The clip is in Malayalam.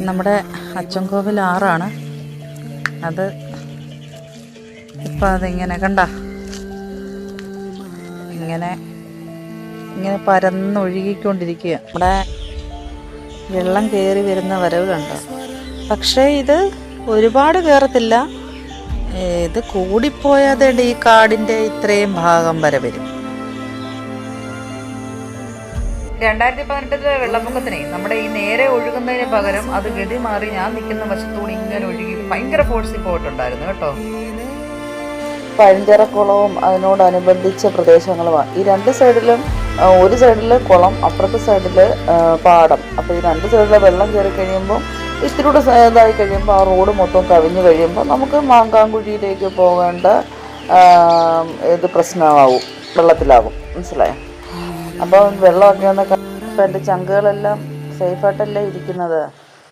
നമ്മുടെ അച്ചൻകോവിൽ ആറാണ് അത്. ഇപ്പം അതിങ്ങനെ കണ്ട ഇങ്ങനെ പരന്നൊഴുകിക്കൊണ്ടിരിക്കുക. നമ്മുടെ വെള്ളം കയറി വരുന്ന വരവ് കണ്ടോ. പക്ഷേ ഇത് ഒരുപാട് കയറത്തില്ല. ഇത് കൂടിപ്പോയാതേണ്ട ഈ കാടിൻ്റെ ഇത്രയും ഭാഗം വരെ വരും. 2018 വെള്ളപ്പൊക്കത്തിനെ നമ്മുടെ ഈ നേരെ ഒഴുകുന്നതിന് പകരം അത് ഗതി മാറി ഞാൻ നിൽക്കുന്ന വശത്തൂടെ ഇങ്ങനെ ഒഴുകി ഭയങ്കര ഫോഴ്സിൽ പോയിട്ടുണ്ടായിരുന്നു കേട്ടോ. പഴഞ്ചിറക്കുളവും അതിനോടനുബന്ധിച്ച പ്രദേശങ്ങളുമാണ്. ഈ രണ്ട് സൈഡിലും, ഒരു സൈഡിൽ കുളം, അപ്പുറത്തെ സൈഡിൽ പാടം. അപ്പോൾ ഈ രണ്ട് സൈഡിലെ വെള്ളം കയറി കഴിയുമ്പോൾ ഇത്തിരിയൂടെ ഇതായി കഴിയുമ്പോൾ ആ റോഡ് മൊത്തം കവിഞ്ഞ് കഴിയുമ്പോൾ നമുക്ക് മാങ്കാങ്കുഴിയിലേക്ക് പോകേണ്ട ഇത് പ്രശ്നമാവും, വെള്ളത്തിലാകും. മനസ്സിലായോ? അപ്പോൾ വെള്ളമൊക്കെ ഒന്ന്, എൻ്റെ ചങ്കുകളെല്ലാം സേഫായിട്ടല്ലേ ഇരിക്കുന്നത്.